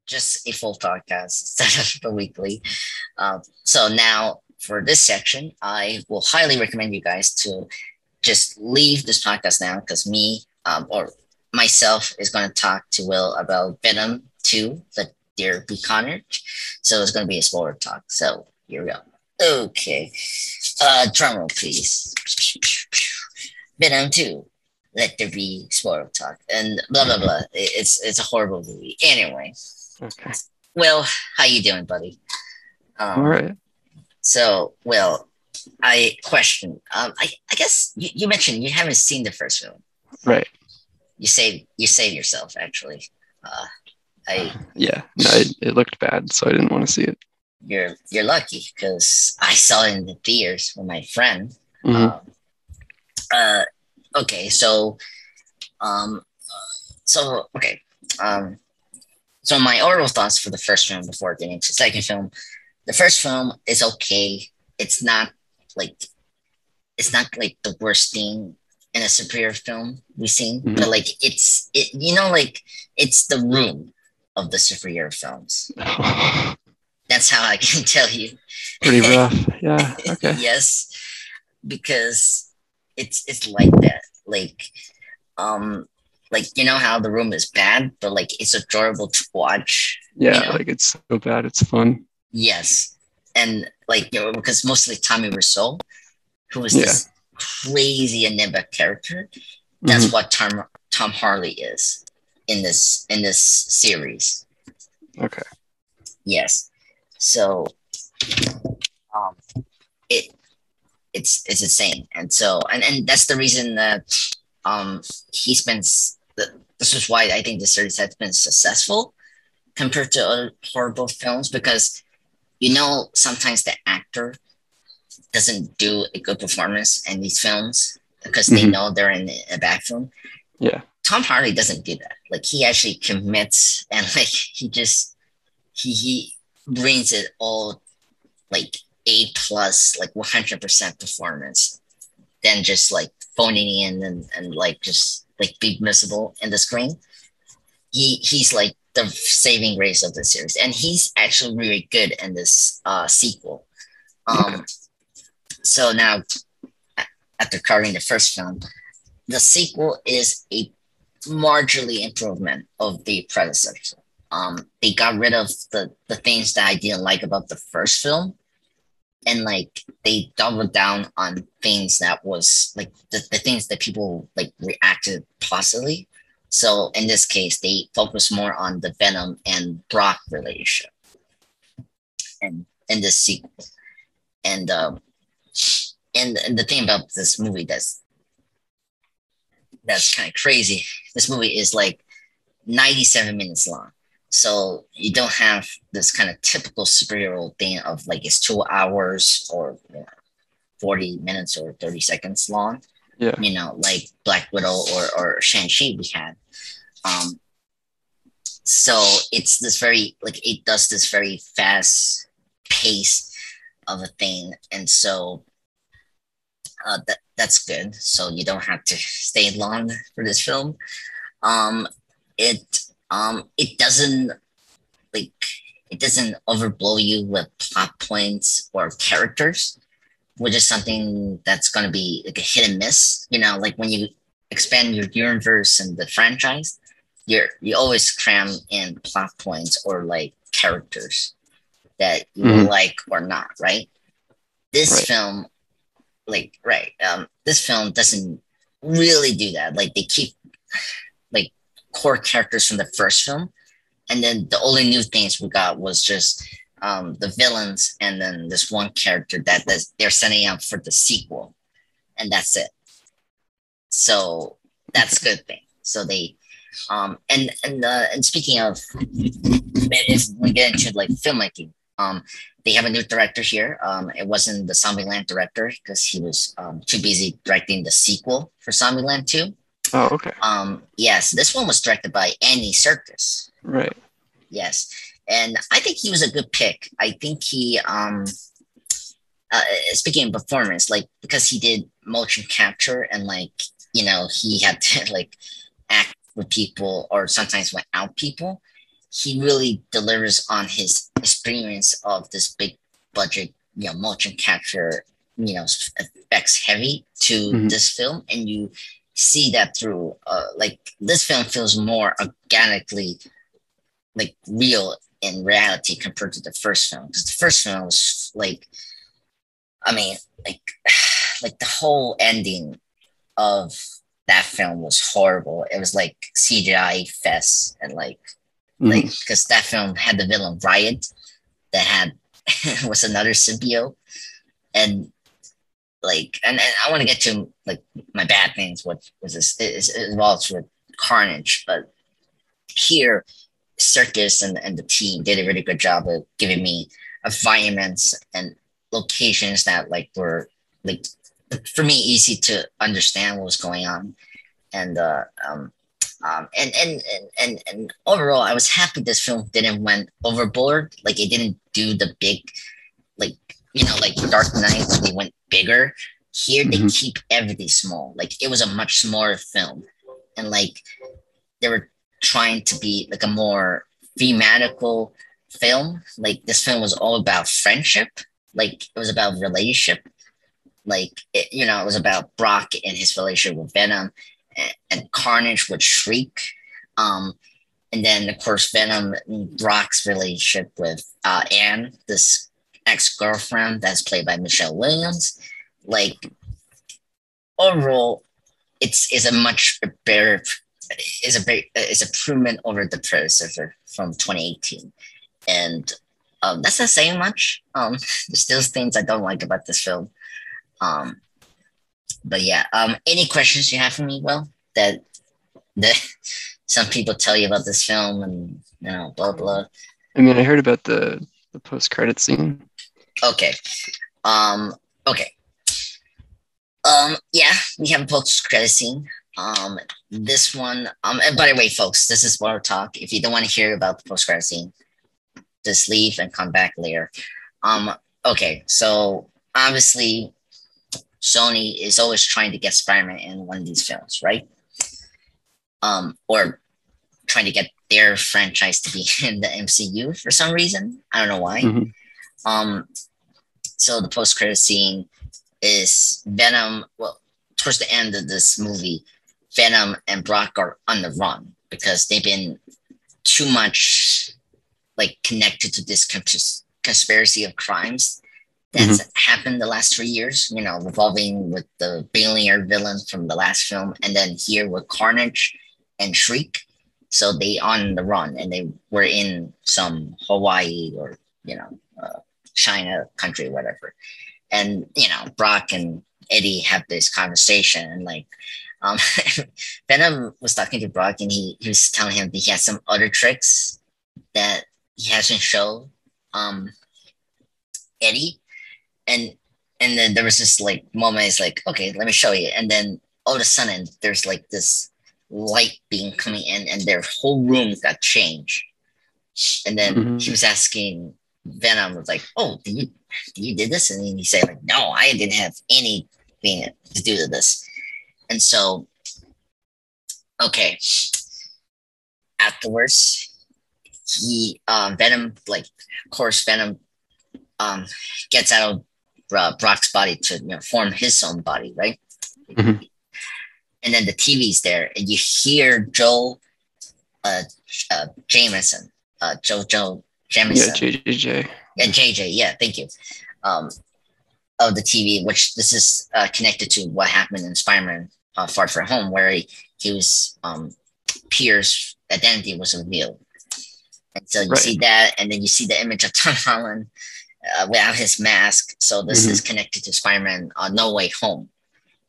just a full podcast instead of a weekly. So now for this section, I will highly recommend you guys to just leave this podcast now because me or myself is going to talk to Will about Venom 2, the There Be Carnage. So it's going to be a spoiler talk. So here we go. Okay. Drum roll, please. Venom 2. Let there be spoiler talk and blah blah blah. It's a horrible movie. Anyway, Okay. Will, how you doing, buddy? All right. So, Will, I question. I guess you mentioned you haven't seen the first film. Right. You save yourself actually. I Yeah. No, it looked bad, so I didn't want to see it. you're lucky because I saw it in the theaters with my friend. Hmm. Uh, okay, um, okay, um, so my overall thoughts for the first film before getting to the second film. The first film is okay. It's not like it's not like the worst thing in a superhero film we've seen, Hmm. but like like it's the room of the superhero films. That's how I can tell you. Pretty rough. Yeah. Okay. Yes, because it's like that. Um, like you know how the room is bad, but like it's adorable to watch. You Yeah. know, Like it's so bad, it's fun. yes, and like because mostly Tommy Wiseau, who is Yeah. this crazy Anemba character. That's Hmm. what Tom Harley is in this series. Okay. Yes. So um it it's insane. And so and that's the reason that he spends this is why I think the series has been successful compared to other horrible films because sometimes the actor doesn't do a good performance in these films because they Hmm. know they're in a bad film. Yeah. Tom Hardy doesn't do that. Like he actually commits and like he brings it all like A plus, like 100% performance, than just like phoning in and like just like be miserable in the screen. He's like the saving grace of the series, and he's actually really good in this sequel. Okay. Um, so now after covering the first film, the sequel is a marginally improvement of the predecessor. They got rid of the things that I didn't like about the first film, and like they doubled down on things that was like the things that people like reacted positively. So in this case, they focus more on the Venom and Brock relationship, and in this sequel, and and the thing about this movie that's kind of crazy. This movie is like 97 minutes long. So you don't have this kind of typical superhero thing of like it's 2 hours or 40 minutes or 30 seconds long, Yeah. like Black Widow or Shang-Chi we had. Um, so it's this very, like, it does this very fast pace of a thing. And so that's good. So you don't have to stay long for this film. Um, it doesn't like it doesn't overblow you with plot points or characters, which is something that's going to be like a hit and miss. Like when you expand your universe and the franchise, you always cram in plot points or like characters that you will Hmm. like or not, right? This Right. film, like, right, this film doesn't really do that. Like they keep like core characters from the first film, and then the only new things we got was just the villains and then this one character that they're setting up for the sequel, and that's it. So that's a Okay. good thing. So they and speaking of, if we get into like filmmaking, they have a new director here. It wasn't the Zombieland director because he was too busy directing the sequel for Zombieland 2. Oh, okay. Yes, this one was directed by Andy Serkis. Right. Yes, and I think he was a good pick. I think he uh, speaking of performance, like because he did motion capture and like he had to like act with people or sometimes without people. he really delivers on his experience of this big budget, motion capture, effects heavy to this film, and you see that through like this film feels more organically like real in reality compared to the first film, because the first film was like, I mean, like like the whole ending of that film was horrible. It was like CGI fest, and like because that film had the villain Riot that had was another symbiote, and like and I want to get to like my bad things, what was this it involves with Carnage, but here Serkis and the team did a really good job of giving me environments and locations that like were like for me easy to understand what was going on, and and overall I was happy this film didn't went overboard, like it didn't do the big like like Dark Knight when they went bigger. Here they keep everything small, like it was a much smaller film, and like they were trying to be like a more thematical film. Like this film was all about friendship, like it was about relationship, like it was about Brock and his relationship with Venom, and Carnage with Shriek, and then of course Venom and Brock's relationship with Anne, this ex-girlfriend that's played by Michelle Williams. Like overall it's a much better is improvement over the predecessor from 2018, and that's not saying much. There's still things I don't like about this film, but yeah. Any questions you have for me? Well, that some people tell you about this film, and blah blah. I mean, I heard about the post-credit scene. Okay. Okay. Yeah, we have a post-credit scene. This one, and by the way, folks, this is Water Talk. If you don't want to hear about the post-credit scene, just leave and come back later. Okay, so obviously Sony is always trying to get Spider-Man in one of these films, right? Or trying to get their franchise to be in the MCU for some reason. I don't know why. So the post-credit scene is Venom. Well, towards the end of this movie, Venom and Brock are on the run because they've been too much like connected to this conspiracy of crimes that's happened the last 3 years, revolving with the billionaire villain from the last film, and then here with Carnage and Shriek. So they on the run, and they were in some Hawaii or China country, whatever. And Brock and Eddie have this conversation, and like Venom was talking to Brock, and he was telling him that he has some other tricks that he hasn't shown Eddie, and then there was this like moment. It's like, okay, let me show you, and then all of a sudden there's like this light beam coming in, and their whole room got changed. And then he was asking Venom, was like, "Oh, did you did this?" And then he said, like, "No, I didn't have anything to do with this." And so, okay, afterwards, he Venom, like, of course, Venom gets out of Brock's body to form his own body, right? And then the TV's there, and you hear Joe Jameson, Joe Jamison. Yeah, JJ. Yeah, JJ. Yeah, thank you. Of the TV, which this is connected to what happened in Spider-Man Far From Home, where he was Pierce's identity was revealed, and so you see that, and then you see the image of Tom Holland without his mask. So this is connected to Spider-Man No Way Home,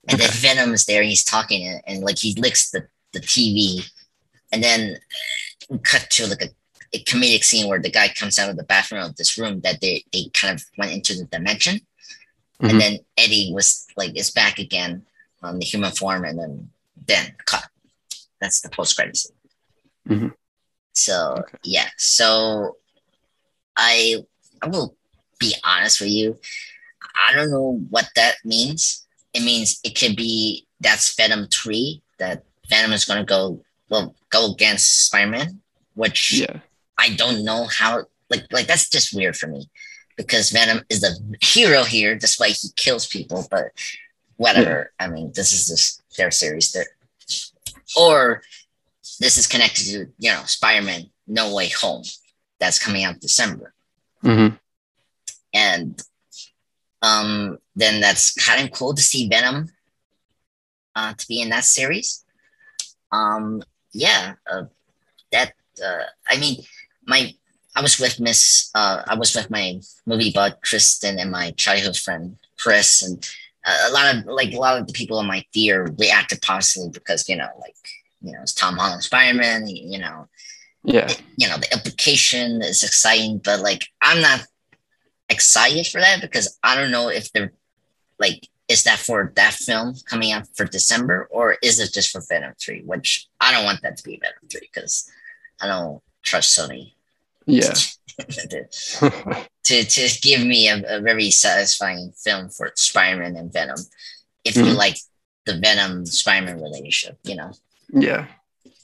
and then Venom is there. He's talking, and like he licks the TV, and then we cut to like a comedic scene where the guy comes out of the bathroom of this room that they kind of went into the dimension. And then Eddie was like, is back again on the human form, and then cut. That's the post-credit scene. So, yeah. So I will be honest with you. I don't know what that means. It means it could be that's Venom 3, that Venom is going to go against Spider-Man, which I don't know how. Like that's just weird for me because Venom is the hero here, despite he kills people. But whatever. I mean, this is just their series. Or this is connected to Spider-Man No Way Home that's coming out December, Mm-hmm. and then that's kind of cool to see Venom to be in that series. Yeah, that I mean, my I was with my movie bud Kristen and my childhood friend Chris, and a lot of the people in my theater reacted positively because it's Tom Holland Spider-Man. Yeah. The implication is exciting, but like I'm not excited for that because I don't know if they're like, is that for that film coming out for December or is it just for Venom 3? Which I don't want that to be Venom 3 because I don't trust Sony Yeah. to give me a very satisfying film for Spider-Man and Venom. If you Mhm. like the Venom Spider-Man relationship, Yeah.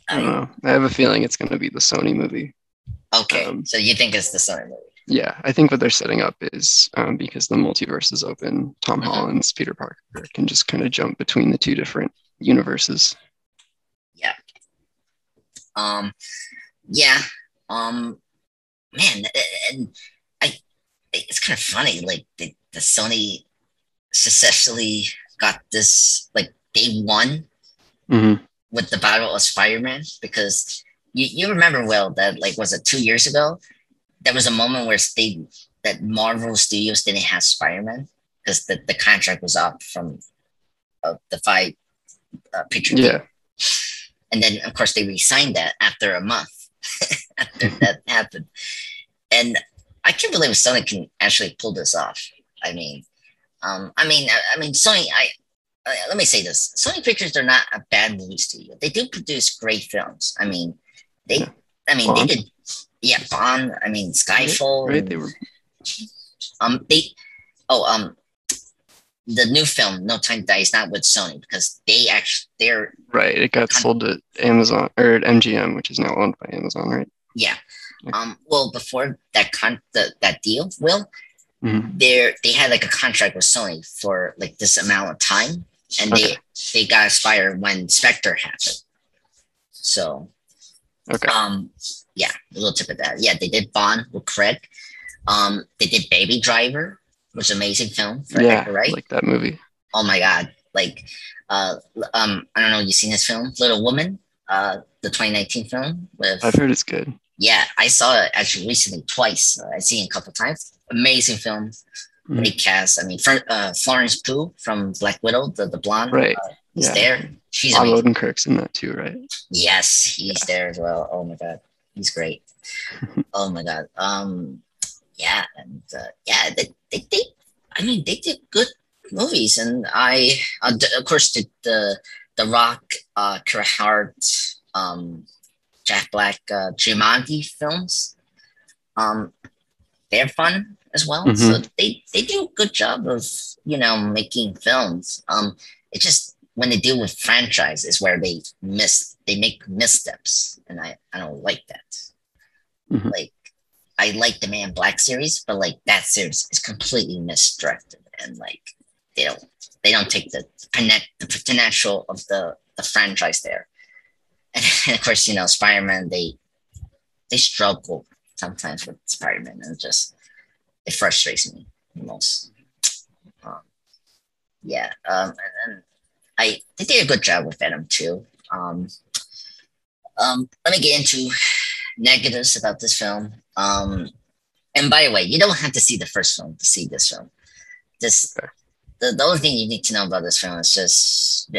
I don't know. I have a feeling it's going to be the Sony movie. Okay, so you think it's the Sony movie? Yeah, I think what they're setting up is because the multiverse is open, Tom Holland's Peter Parker can just kind of jump between the two different universes. Yeah. Yeah. Man, and it's kind of funny. Like the Sony successfully got this. Like they won with the Battle of Spider-Man because you remember well that like was it 2 years ago? There was a moment where that Marvel Studios didn't have Spider-Man because the contract was up from the 5 picture deal. And then of course they re-signed that after a month after that happened. And I can't believe Sony can actually pull this off. I mean, Sony. Let me say this: Sony Pictures are not a bad movie studio. They do produce great films. I mean, they did. Yeah, Bond. I mean, Skyfall. Right. They were. The new film No Time to Die is not with Sony because they're right. It got sold to Amazon or at MGM, which is now owned by Amazon, right? Yeah. Well, before that deal, they had like a contract with Sony for like this amount of time, and they got expired when Spectre happened. So, yeah, a little tip of that. Yeah, they did Bond with Craig. They did Baby Driver, which is an amazing film for Edgar Wright. Like that movie. Oh my god! Like, I don't know. You seen this film, Little Woman? The 2019 film with. I've heard it's good. Yeah, I saw it actually recently twice. I've seen it a couple times. Amazing film, great cast. I mean, Florence Pugh from Black Widow, the blonde, right? Is there. She's amazing. Odenkirk's in that too, right? Yes, he's there as well. Oh my god, he's great. Oh my god. Yeah, and they did good movies, and I of course did the Rock, Kara Hart, Jack Black, Jumanji films. They're fun as well. So they do a good job of making films. It's just when they deal with franchises where they make missteps, and I don't like that. Like I like the Man in Black series, but like that series is completely misdirected, and like they don't take the potential of the franchise there. And of course, Spider-Man, they struggle sometimes with Spider-Man, and it frustrates me the most. And they did a good job with Venom too. Let me get into negatives about this film. And by the way, you don't have to see the first film to see this film. The only thing you need to know about this film is just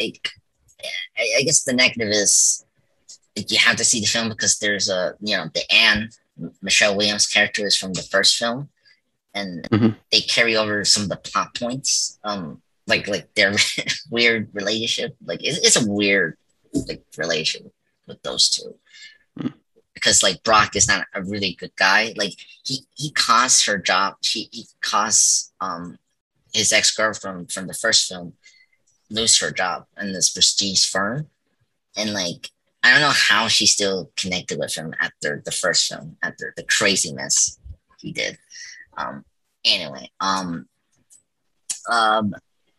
I guess the negative is you have to see the film because there's the Anne Michelle Williams character is from the first film, and they carry over some of the plot points, like their weird relationship. Like it's a weird relationship with those two, because like Brock is not a really good guy. Like he costs her job. He costs his ex-girlfriend from the first film lose her job in this prestige firm, and like I don't know how she's still connected with him after the first film, after the crazy mess he did. Um, anyway, um,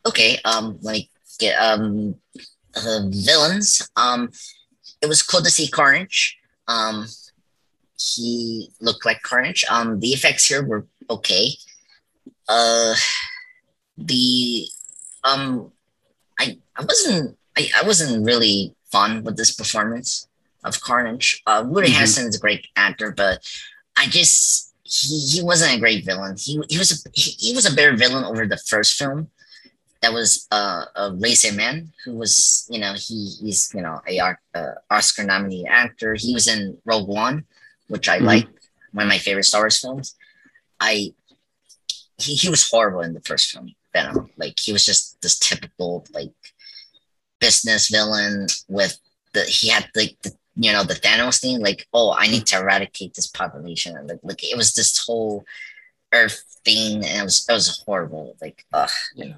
okay, let me get villains. It was cool to see Carnage. He looked like Carnage. The effects here were okay. Uh, the I wasn't really fun with this performance of Carnage. Woody Harrelson is a great actor, but I just he wasn't a great villain. He was a better villain over the first film. That was a Raisin Man, who was he's a Oscar nominated actor. He was in Rogue One, which I like, one of my favorite Star Wars films. He was horrible in the first film, Venom. Like he was just this typical like business villain with he had like the Thanos thing, like, oh, I need to eradicate this population, and like it was this whole Earth thing, and it was horrible. Like,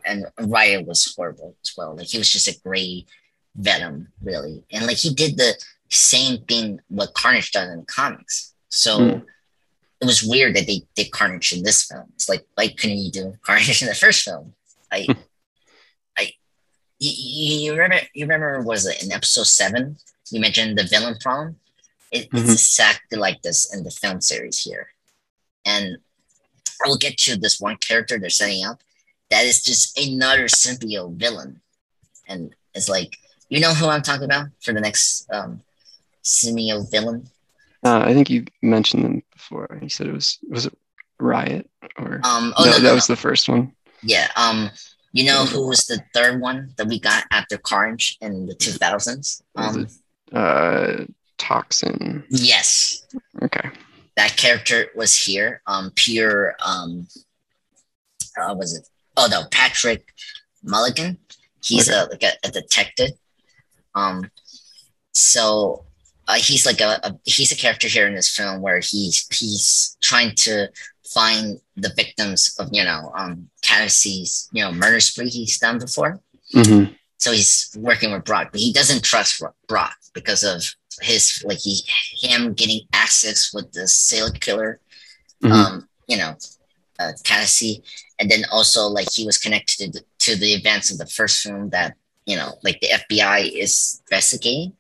and Riot was horrible as well. Like he was just a gray Venom, really, and like he did the same thing what Carnage done in the comics. So it was weird that they did Carnage in this film. It's like, why couldn't you do Carnage in the first film? You remember was it in episode 7? You mentioned the villain problem. It's exactly like this in the film series here, and I will get to this one character they're setting up that is just another symbiote villain, and it's like, you know who I'm talking about for the next symbiote villain. I think you mentioned them before. You said was it Riot or that was the first one. Yeah. You know who was the third one that we got after Carnage in the 2000s? Toxin. Yes. Okay. That character was here. Pure. Was it? Oh no, Patrick Mulligan. He's like a detective. So he's like he's a character here in this film where he's trying to find the victims of Kasady's murder spree he's done before. So he's working with Brock, but he doesn't trust Brock because of his him getting access with the serial killer, Kasady, and then also like he was connected to the events of the first film that like the FBI is investigating,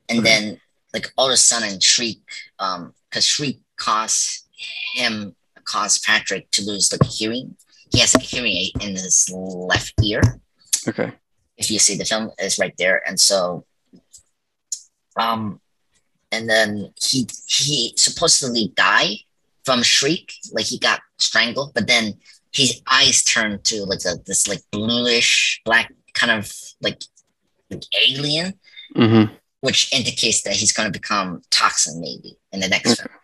and then like all of a sudden Shriek, because Shriek caused Patrick to lose like a hearing. He has a hearing aid in his left ear. Okay. If you see the film, it's right there, and so, and then he supposedly died from Shriek, like he got strangled, but then his eyes turned to like this like bluish black kind of like alien, which indicates that he's going to become Toxin maybe in the next film.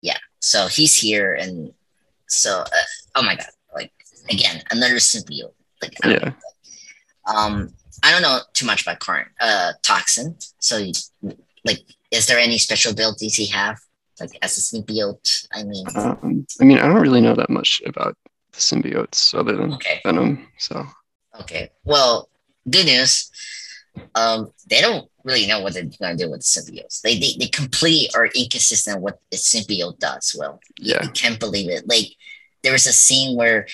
Yeah, so he's here, and so oh my god, like again another symbiote. Like I don't know too much about Toxin. So like, is there any special abilities he have like as a symbiote? I mean, I don't really know that much about the symbiotes other than Venom. So okay, well, good news. They don't really know what they're going to do with the symbiotes. They completely are inconsistent what the symbiote does. Well, you can't believe it. Like there was a scene where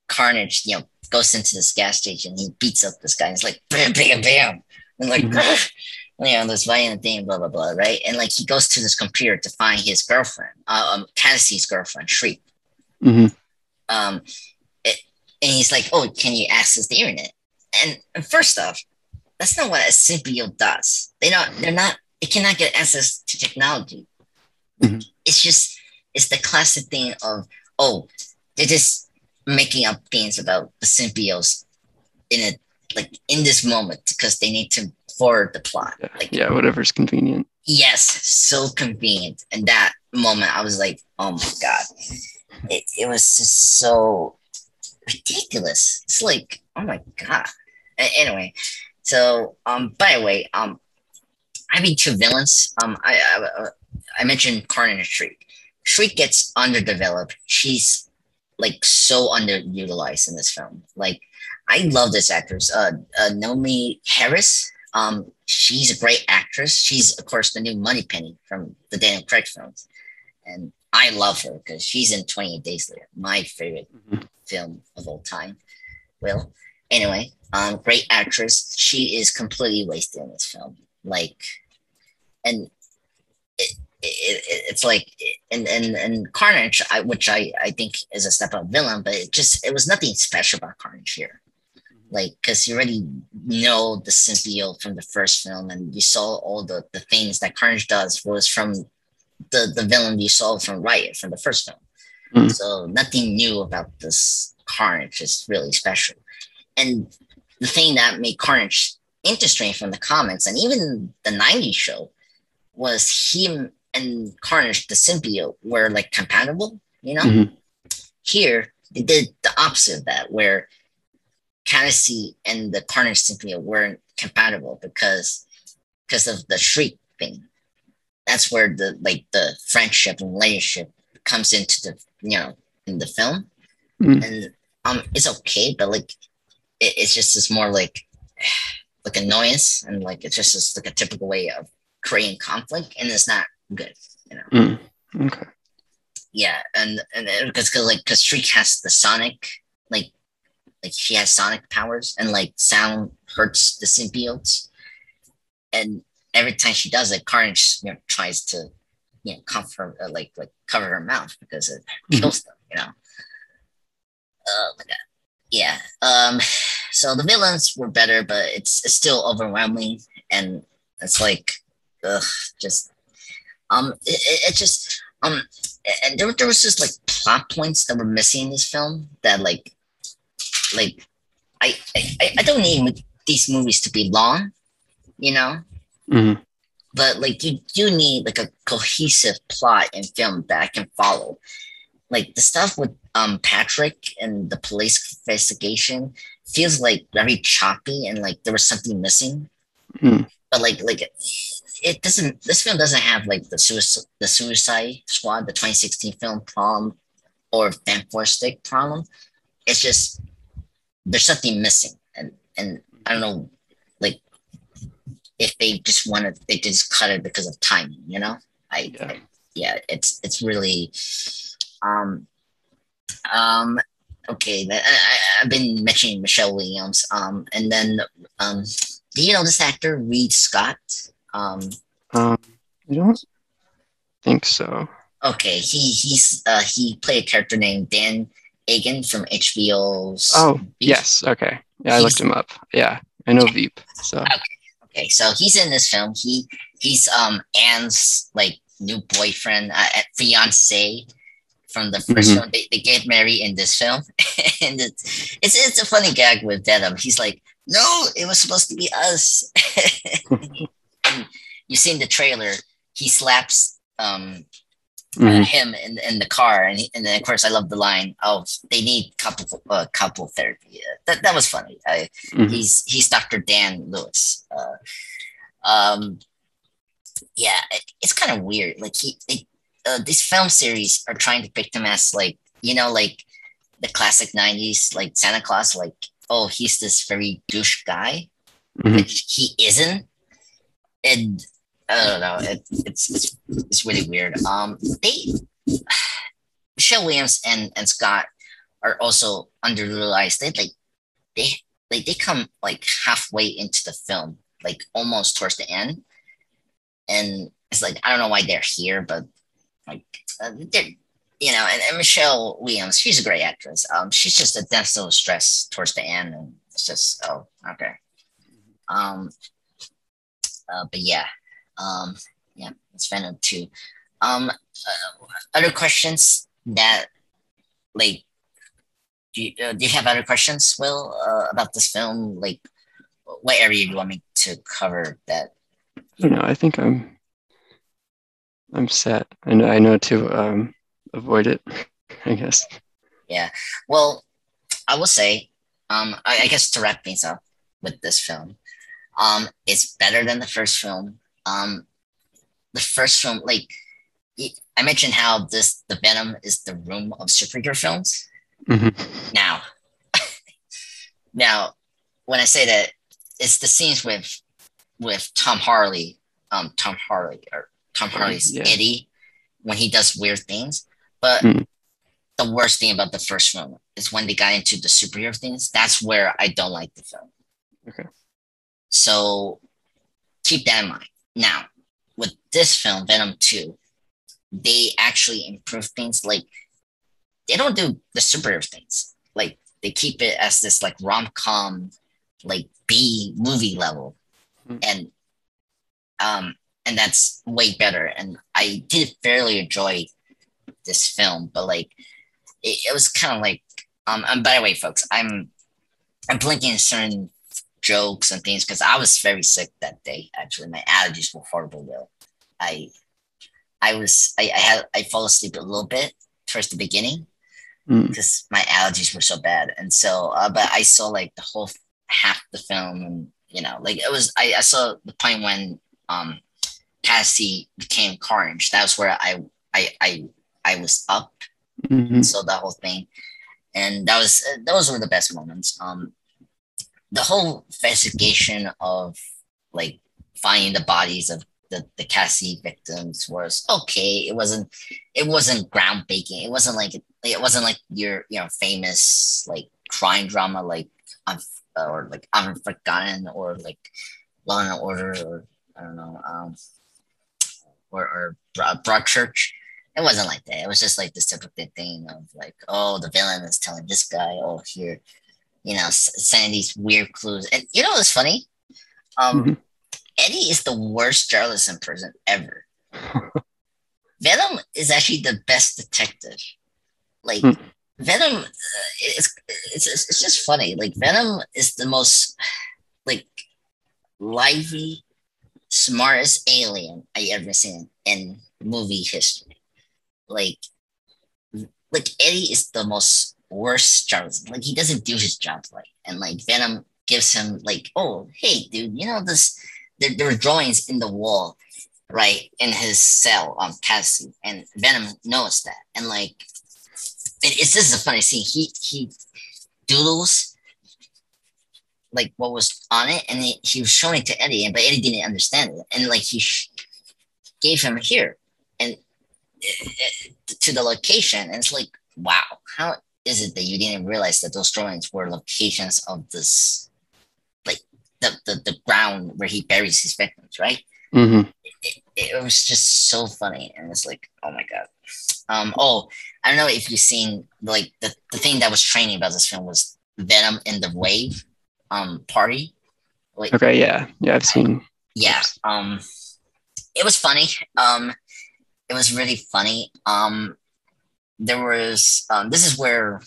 Carnage, goes into this gas station. He beats up this guy. And it's like bam, bam, bam, and like this violent thing, blah blah blah, right? And like he goes to this computer to find his girlfriend, Kasady's girlfriend, Shriek. And he's like, "Oh, can you access the internet?" And first off, that's not what a symbiote does. They're not. It cannot get access to technology. It's the classic thing of, oh, they're just making up things about the symbiotes in this moment because they need to forward the plot. Whatever's convenient. Yes, so convenient. And that moment, I was like, oh my god, it was just so ridiculous. It's like, oh my god. Anyway, so by the way, having two villains. I mentioned Carnage and Shriek. Shriek gets underdeveloped. She's like so underutilized in this film. Like I love this actress, Naomie Harris. She's a great actress. She's, of course, the new Moneypenny from the Daniel Craig films. And I love her because she's in 28 Days Later, my favorite film of all time. Well, anyway, great actress. She is completely wasted in this film. Like, and it's like in Carnage, which I think is a step up villain, but it was nothing special about Carnage here. Like, because you already know the symbiote from the first film, and you saw all the things that Carnage does was from the villain you saw from Riot from the first film. So nothing new about this Carnage is really special. And the thing that made Carnage interesting from the comics and even the 90s show was him and Carnage, the symbiote, were like compatible, you know? Here, they did the opposite of that, where Kasady and the Carnage symbiote weren't compatible because of the Shriek thing. That's where the friendship and relationship comes into the in the film. And it's okay, but like it's just this more like annoyance, and like it's just this, like a typical way of creating conflict, and it's not good, you know. Okay. Yeah, and because Shriek has the sonic like she has sonic powers, and like sound hurts the symbiotes, and every time she does it, Carnage tries to cover her mouth because it kills them, you know. Oh my god. Yeah. So the villains were better, but it's still overwhelming, and it's like just it just and there was just like plot points that were missing in this film that like I don't need these movies to be long, you know. But like you do need like a cohesive plot and film that I can follow. Like the stuff with Patrick and the police investigation feels like very choppy, and like there was something missing. But like it doesn't. This film doesn't have like the Suicide Squad, the 2016 film problem, or Fantastic problem. It's just there's something missing, and I don't know, like if they just cut it because of timing, you know. It's really okay. I've been mentioning Michelle Williams, and then do you know this actor Reid Scott? I don't think so. Okay, he played a character named Dan Egan from HBO's. Oh, Veep. yes. Okay. Yeah, I looked him up. Yeah, I know Veep. So okay, so he's in this film. He's Anne's like new boyfriend, fiance from the first film. They get married in this film, and it's a funny gag with Venom. He's like, no, it was supposed to be us. And you see in the trailer, he slaps him in the car, and then of course I love the line, "Oh, they need couple therapy." That was funny. He's Dr. Dan Lewis. Yeah, it's kind of weird. Like these film series are trying to pick him as like like the classic 90s like Santa Claus, like, oh, he's this very douche guy, which he isn't. And I don't know, it's really weird. Michelle Williams and Scott are also underutilized. They come like halfway into the film, like almost towards the end, and it's like I don't know why they're here, but like they're and Michelle Williams, she's a great actress. She's just a damsel in distress towards the end, and it's just okay. But yeah, it's Venom 2. Other questions that like do you have other questions, Will, about this film? Like, what area do you want me to cover? That I don't know. I think I'm set. I know to avoid it, I guess. Yeah. Well, I will say, I guess to wrap things up with this film, it's better than the first film. The first film, like I mentioned, how the Venom is the room of superhero films. Now, when I say that, it's the scenes with with Tom Harley, Tom Harley's Eddie when he does weird things. But the worst thing about the first film is when they got into the superhero things. That's where I don't like the film. Okay. So keep that in mind. Now, with this film, Venom 2, they actually improve things. Like, they don't do the superhero things. Like, they keep it as this, like, rom-com, like, B movie level. And that's way better. And I did fairly enjoy this film, but, like, it was kind of like, and by the way, folks, I'm blinking certain jokes and things because I was very sick that day. Actually, my allergies were horrible. Though I fell asleep a little bit towards the beginning because my allergies were so bad, and so but I saw like the whole half the film, and like it was I saw the point when Cassie became Carnage. That was where I was up, so that whole thing, and those were the best moments. The whole investigation of like finding the bodies of the Cassie victims was okay. It wasn't groundbreaking. It wasn't like your famous like crime drama like or like Unforgotten or like Law and Order or I don't know or Broadchurch. It wasn't like that. It was just like this typical thing of like, oh, the villain is telling this guy, oh, here, sending these weird clues. And what's funny? Eddie is the worst journalism person ever. Venom is actually the best detective. Like Venom, it's just funny. Like Venom is the most like lively, smartest alien I ever seen in movie history. Like Eddie is the most worst journalist. Like he doesn't do his job right, and like Venom gives him like, oh hey dude, this there were drawings in the wall, right, in his cell on Cassie, and Venom knows that, and like it's just a funny scene. He doodles like what was on it, and he was showing it to Eddie, but Eddie didn't understand it, and like he gave him here and to the location, and it's like, wow, how is it that you didn't realize that those drawings were locations of this, like the ground where he buries his victims, right? It was just so funny, and it's like, oh my god. Oh, I don't know if you've seen like the thing that was training about this film was Venom in the Wave party. Like, okay, yeah, I've seen. Yeah, it was funny. It was really funny. There was this is where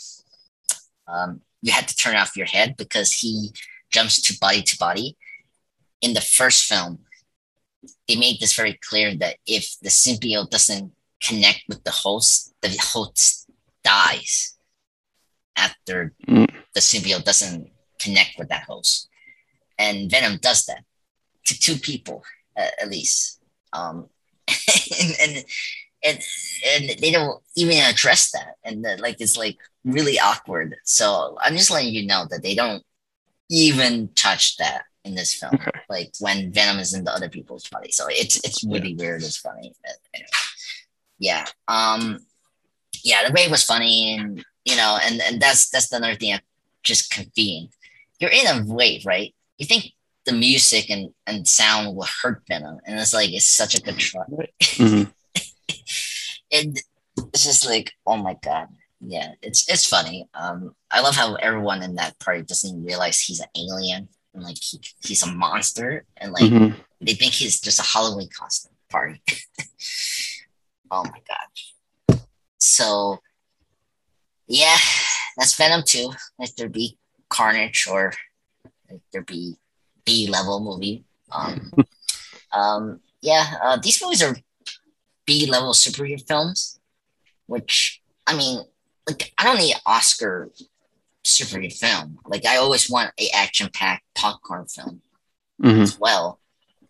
you had to turn off your head because he jumps to body. In the first film, they made this very clear that if the symbiote doesn't connect with the host dies after the symbiote doesn't connect with that host. And Venom does that to two people at least. And they don't even address that, and like it's like really awkward. So I'm just letting you know that they don't even touch that in this film. Okay. Like when Venom is in the other people's body, so it's really weird. It's funny. Anyway. Yeah. The Raid was funny, and and that's another thing that just convened. You're in a wave, right? You think the music and sound will hurt Venom, and it's such a good try. And it's just like, oh my god, yeah, it's funny. I love how everyone in that party doesn't realize he's an alien and like he's a monster, and like they think he's just a Halloween costume party. Oh my god. So yeah, that's Venom 2. Let There Be Carnage, or Let There Be B-level movie. These movies are B-level superhero films, which, I mean, like, I don't need an Oscar superhero film. Like, I always want a action-packed popcorn film as well,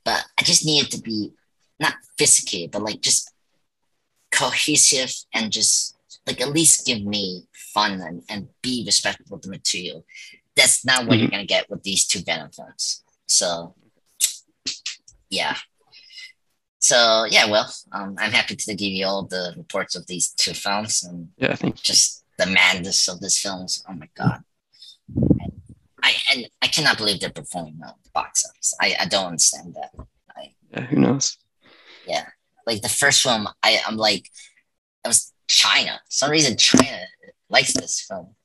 but I just need it to be not sophisticated, but like just cohesive and just like at least give me fun and be respectful of the material. That's not what you're gonna get with these two Venom films. So yeah. So yeah, well, I'm happy to give you all the reports of these two films and Yeah, thank you. just the madness of these films. Oh my god, I cannot believe they're performing well at the box office. I don't understand that. Yeah, who knows? Yeah, like the first film, I'm like, it was China. For some reason, China likes this film.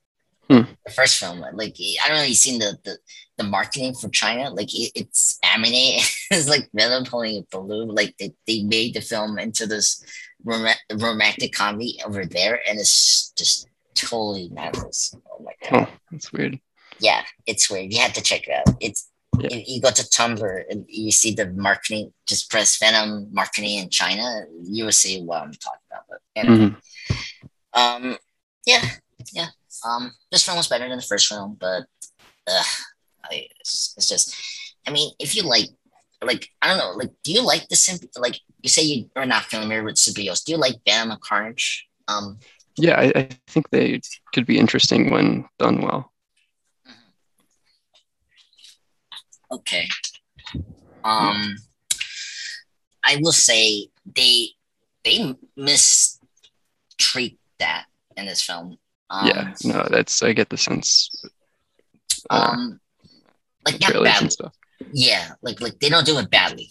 Hmm. The first film, like I don't know, you seen the marketing for China? Like it's anime. It's like Venom holding a balloon. Like they made the film into this romantic comedy over there, and it's just totally madness. Oh my god! Oh, that's weird. Yeah, it's weird. You have to check it out. It's Yeah. if you go to Tumblr and you see the marketing, just press Venom marketing in China, you will see what I'm talking about. But anyway, um, yeah, yeah. This film was better than the first film, but it's just, I mean, if you like, I don't know, like, do you like the like, you say you are not familiar with symbiotes? Do you like Venom and Carnage? Yeah, I think they could be interesting when done well. Okay. I will say they mistreat that in this film. Yeah, no, I get the sense. Like not trailers badly. and stuff. Yeah, like they don't do it badly.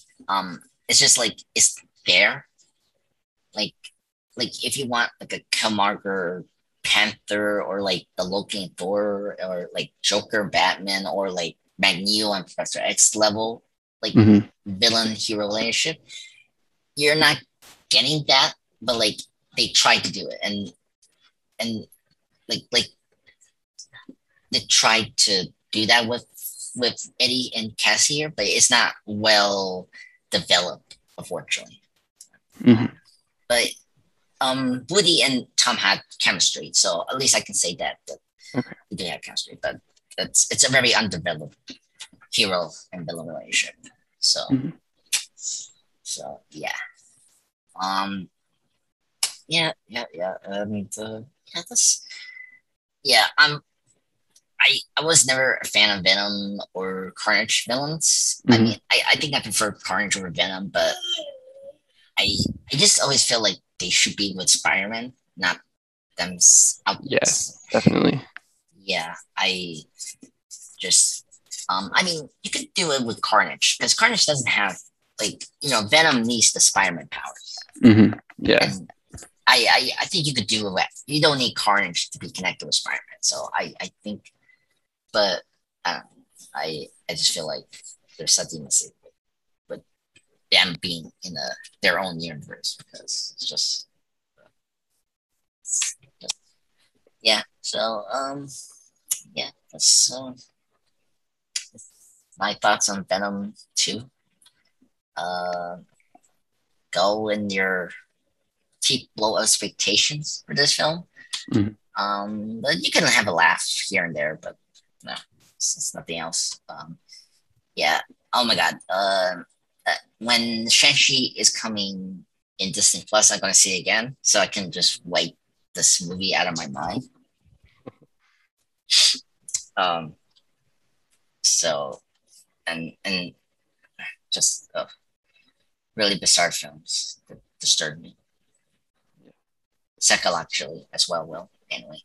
It's just like it's there. Like if you want like a Killmonger Panther or like the Loki and Thor or like Joker Batman or like Magneto and Professor X level like villain hero relationship, you're not getting that, but like they tried to do it and like they tried to do that with Eddie and Cassie here, but it's not well developed, unfortunately. But Woody and Tom had chemistry, so at least I can say that they do have chemistry. But it's a very undeveloped hero and villain relationship. So so yeah. Yeah. And yeah, that's yeah. I was never a fan of Venom or Carnage villains. I mean, I think I prefer Carnage over Venom, but I just always feel like they should be with Spider-Man, not them out. Yes, definitely. Yeah, I just I mean, you could do it with Carnage because Carnage doesn't have like Venom needs the Spider-Man powers. Yeah. And I think you could do it. You don't need Carnage to be connected with Spider-Man. So I think, but I don't know. I just feel like there's something missing with them being in their own universe because it's just yeah. So yeah, that's my thoughts on Venom 2. Go in your keep low expectations for this film. But you can have a laugh here and there, but no, it's nothing else. Yeah. Oh my god. When Shang-Chi is coming in Disney Plus, I'm gonna see it again, so I can just wipe this movie out of my mind. So and just really bizarre films that disturb me psychologically as well. Will anyway.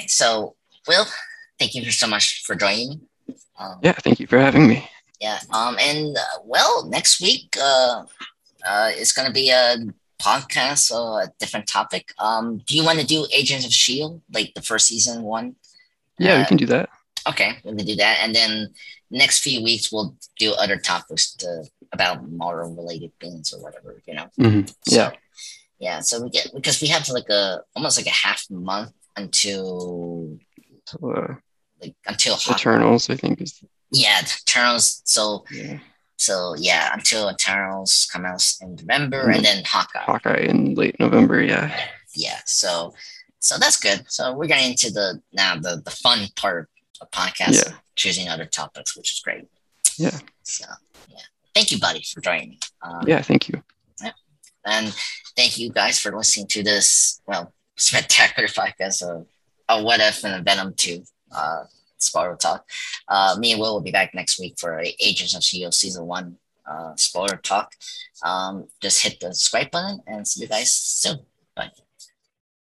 So Will, thank you so much for joining me. Yeah, thank you for having me. Yeah. And well, next week it's gonna be a podcast or a different topic. Do you want to do Agents of Shield, like the first season one? Yeah, we can do that. Okay, we can do that, and then next few weeks we'll do other topics about Marvel related things or whatever, Yeah. Yeah, so we get because we have like almost like a half month until until Eternals, I think is. Yeah, Eternals. So yeah, until Eternals come out in November, and then Hawkeye in late November. Yeah. Yeah. So that's good. So we're getting into the fun part of podcast, choosing other topics, which is great. Yeah. So yeah, thank you, buddy, for joining me. Yeah, thank you. Yeah. And thank you guys for listening to this, spectacular podcast of What If and Venom 2. spoiler talk. Me and Will be back next week for Agents of S.H.I.E.L.D. Season 1 spoiler talk. Just hit the subscribe button and see you guys soon. Bye.